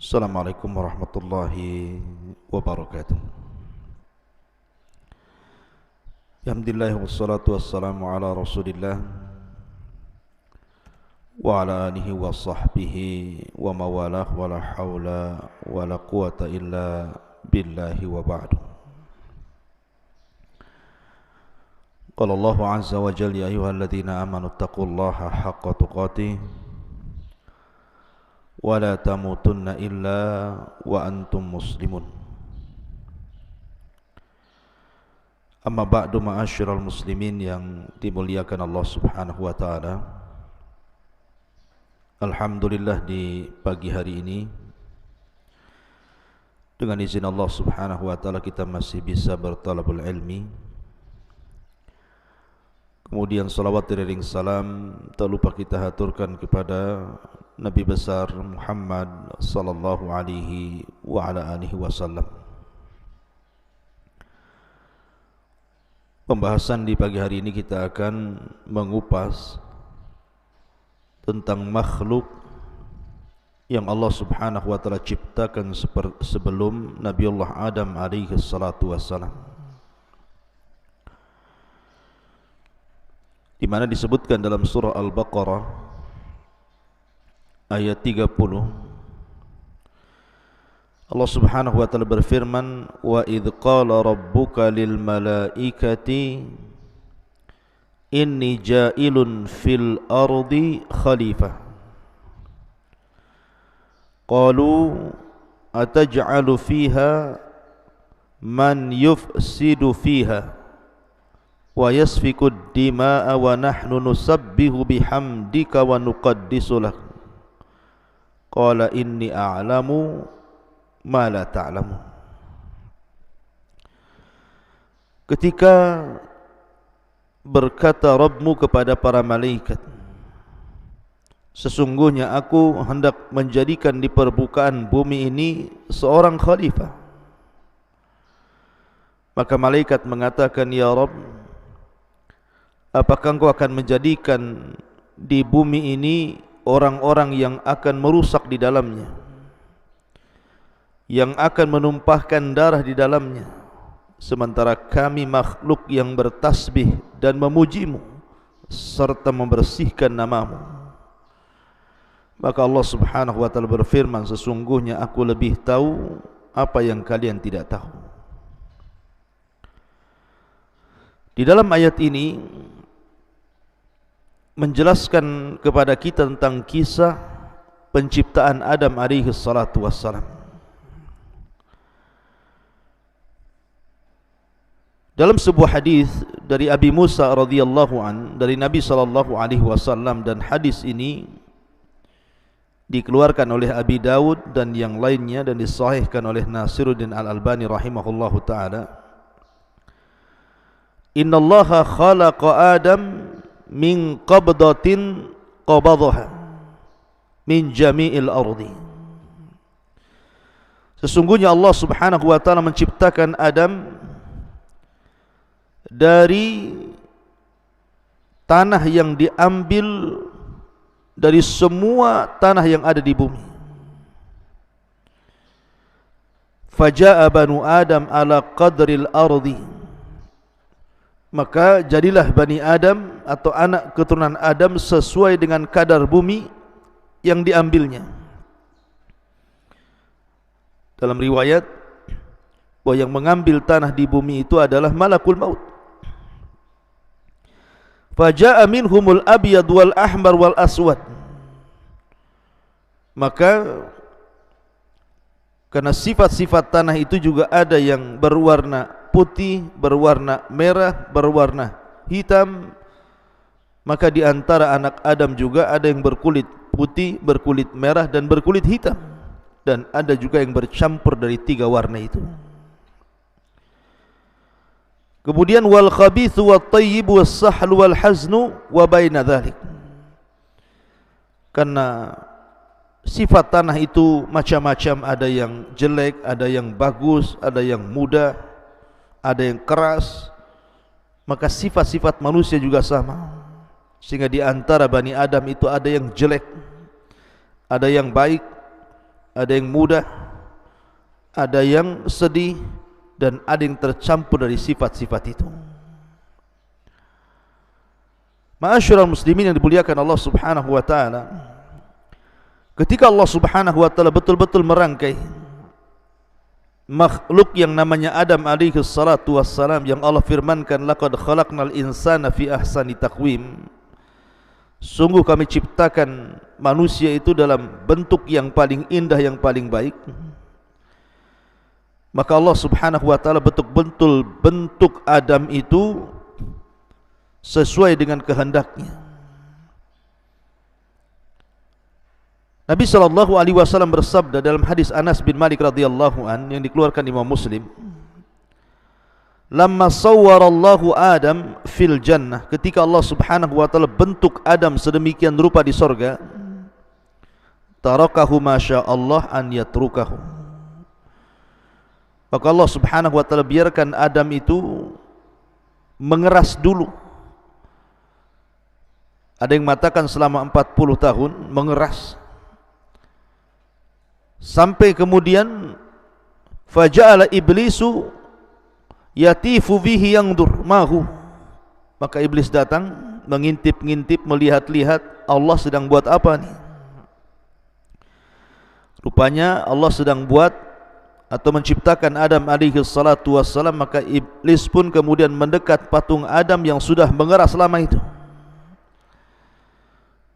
Assalamualaikum warahmatullahi wabarakatuh. Alhamdulillah wassalatu wassalamu ala Rasulillah wa ala alihi wa sahbihi wa mawalah wa la hawla wa la quwata illa billahi wa ba'du. Qala Allahu azza wa jalla ya ayyuhalladzina amanu taqullaha haqqa tuqatih wa la tamutunna illa wa antum muslimun. Amma ba'du ma'asyiral muslimin yang dimuliakan Allah Subhanahu wa taala. Alhamdulillah di pagi hari ini dengan izin Allah Subhanahu wa taala kita masih bisa bertalabul ilmi. Kemudian salawat dan salam tak lupa kita haturkan kepada Nabi besar Muhammad sallallahu alaihi wa ala alihi wasallam. Pembahasan di pagi hari ini kita akan mengupas tentang makhluk yang Allah Subhanahu wa taala ciptakan sebelum Nabiullah Adam alaihi salatu wassalam, di mana disebutkan dalam surah Al-Baqarah ayat 30. Allah Subhanahu wa taala berfirman, wa idh qala rabbuka lil malaikati inni ja'ilun fil ardi khalifah qalu ataj'alu fiha man yufsidu fiha wa yasfiku ad-dima'a wa nahnu nusabbihu bihamdika wa nuqaddisu lak qala inni a'lamu ma la ta'lamun. Ketika berkata Rabbmu kepada para malaikat, sesungguhnya aku hendak menjadikan di permukaan bumi ini seorang khalifah. Maka malaikat mengatakan, ya Rabb, apakah engkau akan menjadikan di bumi ini orang-orang yang akan merusak di dalamnya, yang akan menumpahkan darah di dalamnya, sementara kami makhluk yang bertasbih dan memujimu serta membersihkan namamu? Maka Allah Subhanahu wa taala berfirman, sesungguhnya aku lebih tahu apa yang kalian tidak tahu. Di dalam ayat ini menjelaskan kepada kita tentang kisah penciptaan Adam alaihi salatu wassalam. Dalam sebuah hadis dari Abi Musa radhiyallahu an dari Nabi sallallahu alaihi wasallam, dan hadis ini dikeluarkan oleh Abi Dawud dan yang lainnya dan disahihkan oleh Nasiruddin Al-Albani rahimahullahu taala. Innallaha khalaqa Adam min qabdatin qabadaha min jami'il ardi. Sesungguhnya Allah Subhanahu wa taala menciptakan Adam dari tanah yang diambil dari semua tanah yang ada di bumi. Faja'a banu Adam ala qadril ardi, maka jadilah Bani Adam atau anak keturunan Adam sesuai dengan kadar bumi yang diambilnya. Dalam riwayat bahwa yang mengambil tanah di bumi itu adalah malakul maut. Faja'a minhumul abyad wal ahmar wal aswad, maka karena sifat-sifat tanah itu juga ada yang berwarna putih, berwarna merah, berwarna hitam, maka di antara anak Adam juga ada yang berkulit putih, berkulit merah dan berkulit hitam, dan ada juga yang bercampur dari tiga warna itu. Kemudian wal khabithu wat tayyibu was sahlu wal haznu wa baina dzalik. Karena sifat tanah itu macam-macam, ada yang jelek, ada yang bagus, ada yang muda, ada yang keras. Maka sifat-sifat manusia juga sama. Sehingga di antara Bani Adam itu ada yang jelek, ada yang baik, ada yang mudah, ada yang sedih, dan ada yang tercampur dari sifat-sifat itu. Ma'asyiral muslimin yang dimuliakan Allah Subhanahu wa taala, ketika Allah Subhanahu wa taala betul-betul merangkai makhluk yang namanya Adam alaihi salatu wassalam, yang Allah firmankan laqad khalaqnal insana fi ahsani taqwim, sungguh kami ciptakan manusia itu dalam bentuk yang paling indah, yang paling baik. Maka Allah Subhanahu wa taala betul-betul bentuk Adam itu sesuai dengan kehendaknya. Nabi SAW bersabda dalam hadis Anas bin Malik radhiyallahu an yang dikeluarkan Imam Muslim, lamma sawwarallahu Adam fil jannah, ketika Allah Subhanahu wa taala bentuk Adam sedemikian rupa di sorga, tarakahu masya Allah an yatrukahu, maka Allah Subhanahu wa taala biarkan Adam itu mengeras dulu. Ada yang mengatakan selama 40 tahun mengeras, sampai kemudian faja'ala iblisu yatifu bihi yangdur mahu, maka iblis datang mengintip-ngintip, melihat-lihat Allah sedang buat apa nih. Rupanya Allah sedang buat atau menciptakan Adam alaihi salatu wassalam, maka iblis pun kemudian mendekat patung Adam yang sudah mengeras lama itu.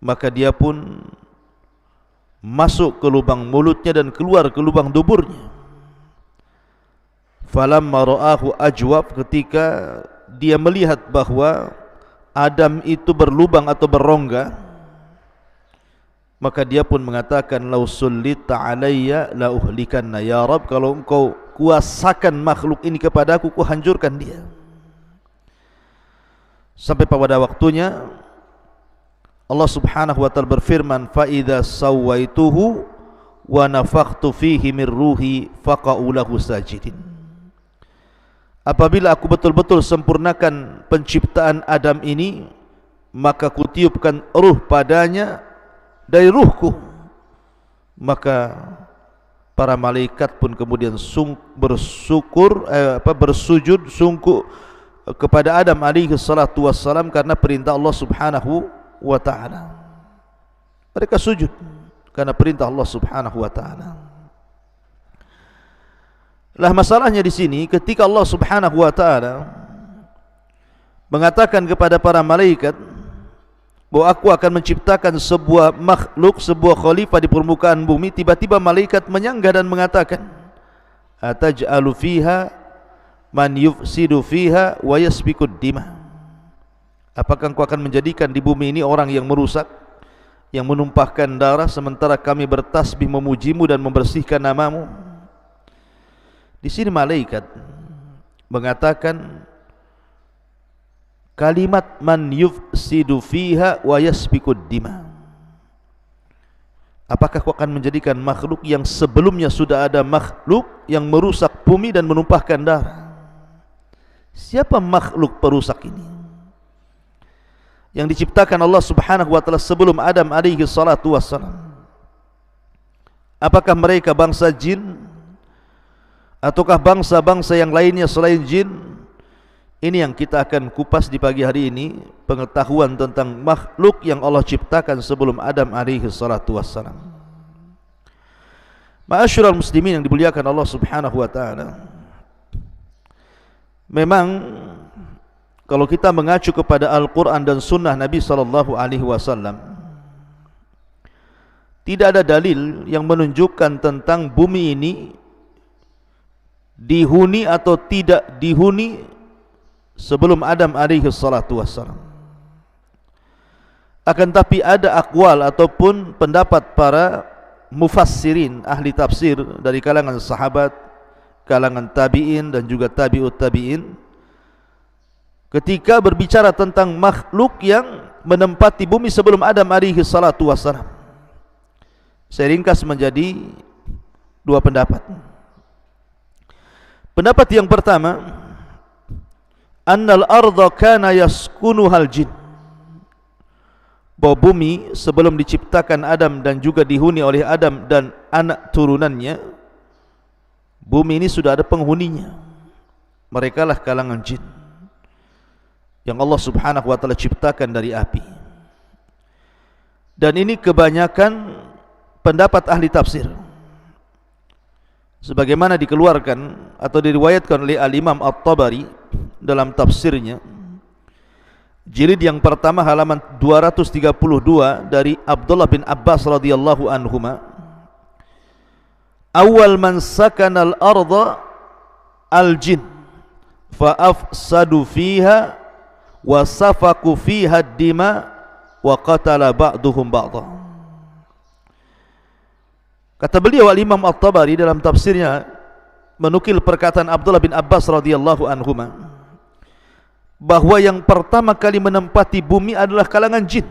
Maka dia pun masuk ke lubang mulutnya dan keluar ke lubang duburnya. Falamma ra'ahu ajwab, ketika dia melihat bahwa Adam itu berlubang atau berrongga, maka dia pun mengatakan lau sullita alayya la uhlikanna, ya Rabb, kalau engkau kuasakan makhluk ini kepadaku, ku hancurkan dia. Sampai pada waktunya Allah Subhanahu wa taala berfirman, fa idza sawaituhu wa nafakhtu fihi min ruhi faqa'u lahu sajidin. Apabila aku betul-betul sempurnakan penciptaan Adam ini, maka kutiupkan ruh padanya dari ruhku, maka para malaikat pun kemudian bersujud sungguh kepada Adam alaihi salatu wassalam karena perintah Allah Subhanahu wa ta'ala. Mereka sujud karena perintah Allah Subhanahu wa ta'ala. Lah masalahnya di sini, ketika Allah Subhanahu wa ta'ala mengatakan kepada para malaikat bahwa aku akan menciptakan sebuah makhluk, sebuah khalifah di permukaan bumi, tiba-tiba malaikat menyanggah dan mengatakan, ataj'alu fiha man yufsidu fiha wa yasfikud dima, apakah engkau akan menjadikan di bumi ini orang yang merusak, yang menumpahkan darah, sementara kami bertasbih memujimu dan membersihkan namamu? Di sini malaikat mengatakan kalimat man yufsidu fiha wa yasfikud dima. Apakah kau akan menjadikan makhluk yang sebelumnya sudah ada makhluk yang merusak bumi dan menumpahkan darah? Siapa makhluk perusak ini yang diciptakan Allah Subhanahu wa taala sebelum Adam alaihi salatu wassalam? Apakah mereka bangsa jin ataukah bangsa-bangsa yang lainnya selain jin? Ini yang kita akan kupas di pagi hari ini, pengetahuan tentang makhluk yang Allah ciptakan sebelum Adam alaihi salatu wassalam. Ma'asyiral muslimin yang dimuliakan Allah Subhanahu wa taala, memang kalau kita mengacu kepada Al-Quran dan Sunnah Nabi SAW, tidak ada dalil yang menunjukkan tentang bumi ini dihuni atau tidak dihuni sebelum Adam alaihi salatu wassalam. Akan tapi ada akwal ataupun pendapat para mufassirin, ahli tafsir dari kalangan sahabat, kalangan tabi'in dan juga tabi'ut tabi'in, ketika berbicara tentang makhluk yang menempati bumi sebelum Adam alaihi salatu wassalam. Saya ringkas menjadi dua pendapat. Pendapat yang pertama, annal ardha kana yaskunuhal jin, bahwa bumi sebelum diciptakan Adam dan juga dihuni oleh Adam dan anak turunannya, bumi ini sudah ada penghuninya. Mereka lah kalangan jin yang Allah subhanahu wa ta'ala ciptakan dari api. Dan ini kebanyakan pendapat ahli tafsir, sebagaimana dikeluarkan atau diriwayatkan oleh Al-Imam At-Tabari dalam tafsirnya jilid yang pertama halaman 232 dari Abdullah bin Abbas radhiyallahu anhuma, awal man sakana al-ardha al-jin fa afsadu fiha wa safaku fiha ad-dima wa qatala ba'duhum ba'dha. Kata beliau Al-Imam At-Tabari dalam tafsirnya menukil perkataan Abdullah bin Abbas radhiyallahu anhuma, bahwa yang pertama kali menempati bumi adalah kalangan jin.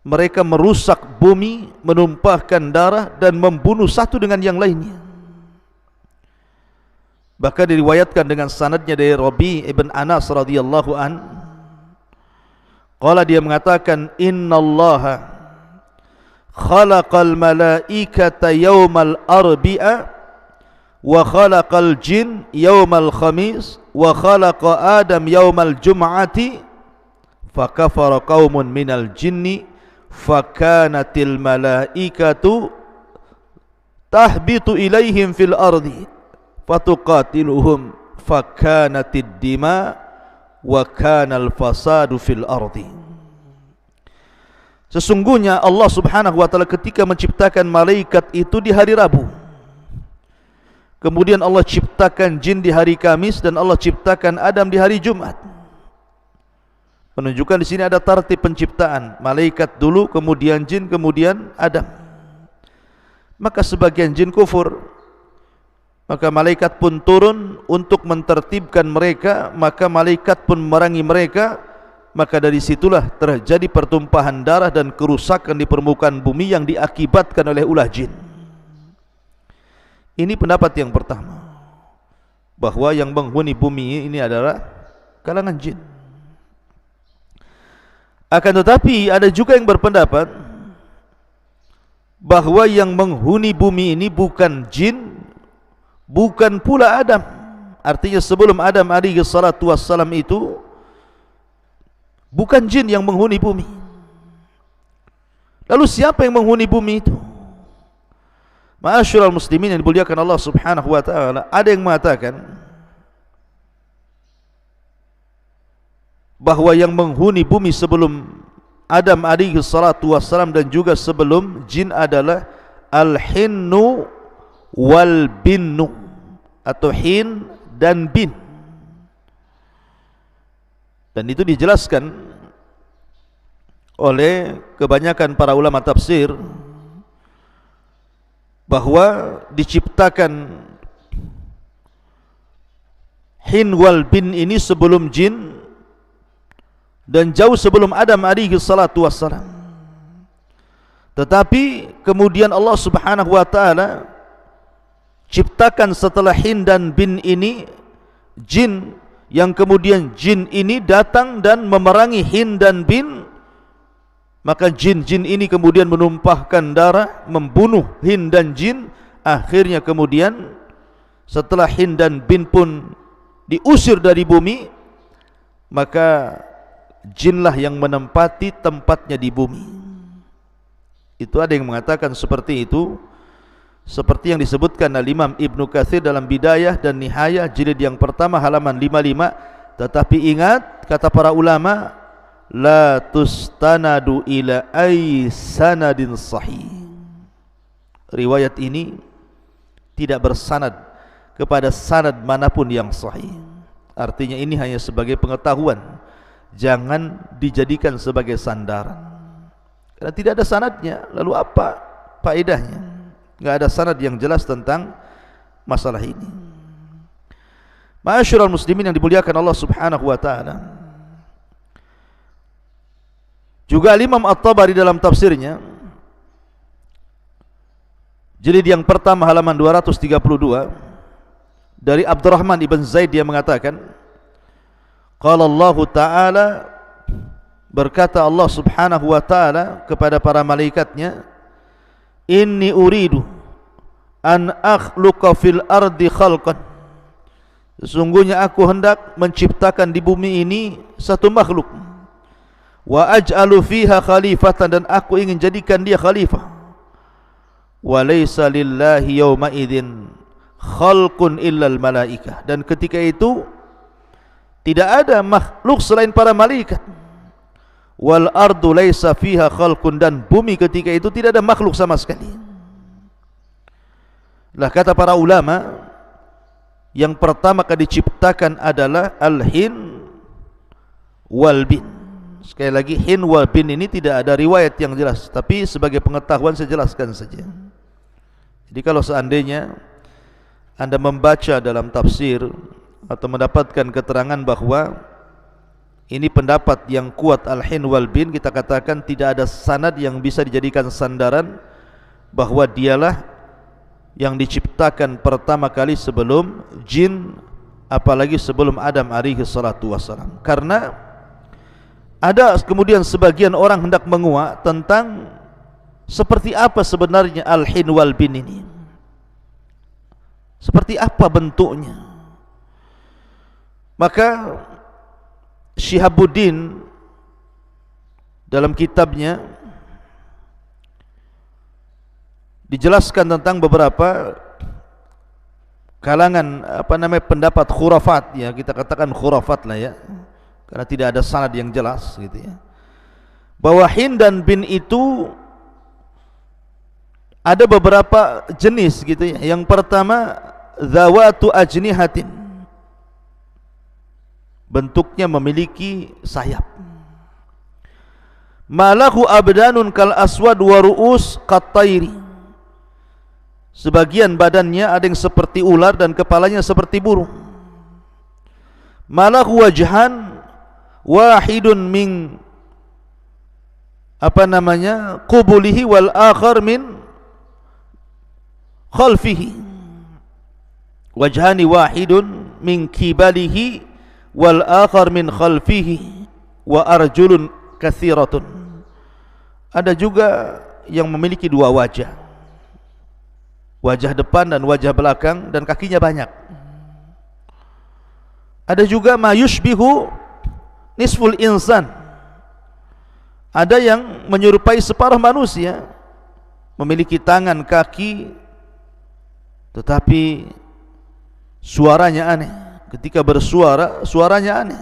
Mereka merusak bumi, menumpahkan darah dan membunuh satu dengan yang lainnya. Bahkan diriwayatkan dengan sanadnya dari Rabi ibn Anas radhiyallahu an, qala, dia mengatakan, innallaha khalaqal malaikata yawmal arbi'a wa khalaqal jin yawmal khamis wa khalaqa Adam yawmal jum'ati fakafara qaumun minal jinni fakanatil malaikatu tahbitu ilaihim fil ardi fatuqatiluhum fakanatid dima wa kanal fasadu fil ardi. Sesungguhnya Allah subhanahu wa ta'ala ketika menciptakan malaikat itu di hari Rabu, kemudian Allah ciptakan jin di hari Kamis, dan Allah ciptakan Adam di hari Jumat. Menunjukkan di sini ada tartib penciptaan, malaikat dulu, kemudian jin, kemudian Adam. Maka sebagian jin kufur, maka malaikat pun turun untuk mentertibkan mereka, maka malaikat pun memerangi mereka. Maka dari situlah terjadi pertumpahan darah dan kerusakan di permukaan bumi yang diakibatkan oleh ulah jin. Ini pendapat yang pertama, bahwa yang menghuni bumi ini adalah kalangan jin. Akan tetapi ada juga yang berpendapat bahwa yang menghuni bumi ini bukan jin, bukan pula Adam. Artinya sebelum Adam alaihi salatu wassalam itu bukan jin yang menghuni bumi. Lalu siapa yang menghuni bumi itu? Ma'asyiral muslimin yang dimuliakan Allah subhanahu wa ta'ala, ada yang mengatakan bahwa yang menghuni bumi sebelum Adam alaihi salatu wassalam dan juga sebelum jin adalah al-hinnu wal binnu, atau hin dan bin. Dan itu dijelaskan oleh kebanyakan para ulama tafsir bahwa diciptakan hin wal bin ini sebelum jin dan jauh sebelum Adam alaihi salatu wassalam. Tetapi kemudian Allah subhanahu wa ta'ala ciptakan setelah hin dan bin ini jin, yang kemudian jin ini datang dan memerangi hin dan bin. Maka jin-jin ini kemudian menumpahkan darah, membunuh hin dan jin. Akhirnya kemudian setelah hin dan bin pun diusir dari bumi, maka jinlah yang menempati tempatnya di bumi. Itu ada yang mengatakan seperti itu, seperti yang disebutkan Al-Imam Ibnu Katsir dalam Bidayah dan Nihayah jilid yang pertama halaman 55. Tetapi ingat, kata para ulama, la tustanadu ila ay sanadin sahih. Riwayat ini tidak bersanad kepada sanad manapun yang sahih. Artinya ini hanya sebagai pengetahuan, jangan dijadikan sebagai sandaran, karena tidak ada sanadnya. Lalu apa faedahnya? Enggak ada sanad yang jelas tentang masalah ini. Ma'asyiral muslimin yang dimuliakan Allah subhanahu wa ta'ala, juga Imam At-Tabari dalam tafsirnya jilid yang pertama halaman 232 dari Abdurrahman ibn Zaid, dia mengatakan, qala Allah ta'ala berkata Allah Subhanahu wa taala kepada para malaikatnya, inni uridu an akhluqa fil ardi khalqan, sesungguhnya aku hendak menciptakan di bumi ini satu makhluk, wa aj'alu fiha khalifatan, dan aku ingin jadikan dia khalifah, wa laysa lillahi yawma idzin khalqun illal malaikah, dan ketika itu tidak ada makhluk selain para malaikat, wal ardu laysa fiha khalqun, dan bumi ketika itu tidak ada makhluk sama sekali. Lah kata para ulama, yang pertama kali diciptakan adalah al-hin wal bin. Sekali lagi, hin wal bin ini tidak ada riwayat yang jelas, tapi sebagai pengetahuan saya jelaskan saja. Jadi kalau seandainya Anda membaca dalam tafsir atau mendapatkan keterangan bahwa ini pendapat yang kuat al-hin wal bin, kita katakan tidak ada sanad yang bisa dijadikan sandaran bahwa dialah yang diciptakan pertama kali sebelum jin, apalagi sebelum Adam alaihi salatu wassalam. Karena ada kemudian sebagian orang hendak menguak tentang seperti apa sebenarnya al-hin wal bin ini, seperti apa bentuknya. Maka Syihabuddin dalam kitabnya dijelaskan tentang beberapa kalangan pendapat khurafat, ya kita katakan khurafat lah ya, karena tidak ada sanad yang jelas gitu ya, bahwa hin dan bin itu ada beberapa jenis gitu ya. Yang pertama, zawatu ajnihatin, bentuknya memiliki sayap. Malahu abdanun kal aswad wa ru'us qattairi, sebagian badannya ada yang seperti ular dan kepalanya seperti burung. Malahu wajhan wahidun min qubulihi wal akhar min khalfihi, wajhani wahidun min kibalihi wal akhar min khalfihi wa arjulun katsiratun. Ada juga yang memiliki dua wajah, wajah depan dan wajah belakang, dan kakinya banyak. Ada juga ma yushbihu nisful insan, ada yang menyerupai separuh manusia, memiliki tangan, kaki, tetapi suaranya aneh. Ketika bersuara, suaranya aneh.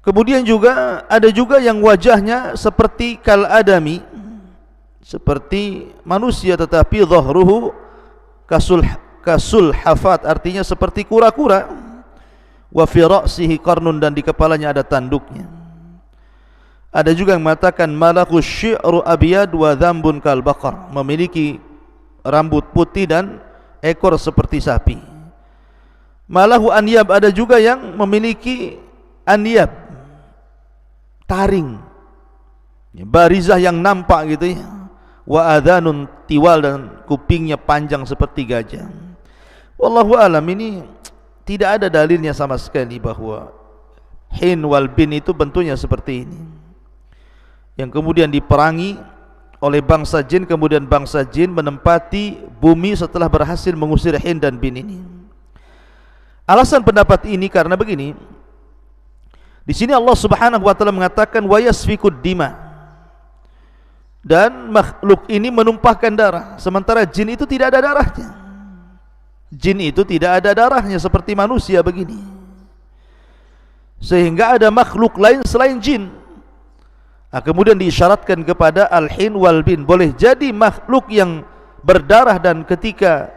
Kemudian juga ada juga yang wajahnya seperti kal adami, seperti manusia, tetapi dhahruhu kasul hafat, artinya seperti kura-kura. Wa fi ra'sihi qarnun, dan di kepalanya ada tanduknya. Ada juga yang mengatakan malaku syi'ru abyad wa dhambun kal baqar, memiliki rambut putih dan ekor seperti sapi. Malahu anyab, ada juga yang memiliki anyab, taring, barizah yang nampak gitu ya. Wa adhanun tiwal, dan kupingnya panjang seperti gajah. Wallahu alam, ini tidak ada dalilnya sama sekali bahwa hin wal bin itu bentuknya seperti ini, yang kemudian diperangi oleh bangsa jin. Kemudian bangsa jin menempati bumi setelah berhasil mengusir hin dan bin ini. Alasan pendapat ini karena begini, di sini Allah Subhanahu wa taala mengatakan wa yasfikud dima, dan makhluk ini menumpahkan darah, sementara jin itu tidak ada darahnya. Jin itu tidak ada darahnya seperti manusia begini, sehingga ada makhluk lain selain jin. Nah, kemudian diisyaratkan kepada al-hin wal bin, boleh jadi makhluk yang berdarah, dan ketika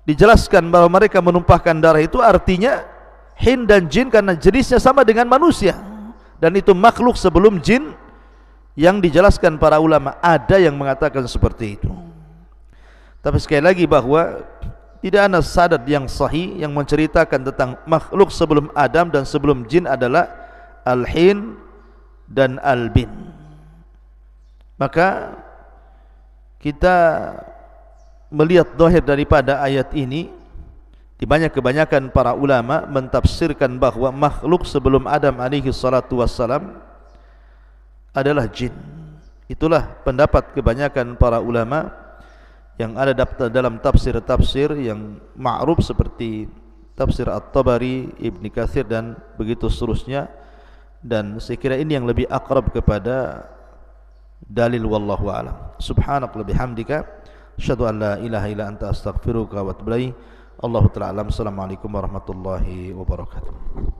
dijelaskan bahwa mereka menumpahkan darah itu artinya hin dan jin karena jenisnya sama dengan manusia, dan itu makhluk sebelum jin yang dijelaskan para ulama. Ada yang mengatakan seperti itu, tapi sekali lagi bahwa tidak ada sanad yang sahih yang menceritakan tentang makhluk sebelum Adam dan sebelum jin adalah al-hin dan al-bin. Maka kita melihat zahir daripada ayat ini Di kebanyakan para ulama mentafsirkan bahwa makhluk sebelum Adam alaihi salatu wassalam adalah jin. Itulah pendapat kebanyakan para ulama yang ada dalam tafsir-tafsir yang ma'ruf seperti tafsir At-Tabari, Ibn Katsir dan begitu seterusnya. Dan saya kira ini yang lebih akrab kepada dalil, wallahu a'lam. Subhanakallahumma bihamdika asyhadu an la ilaha illa anta astaghfiruka wa atubu ilaik. Allahu ta'ala alam. Assalamualaikum warahmatullahi wabarakatuh.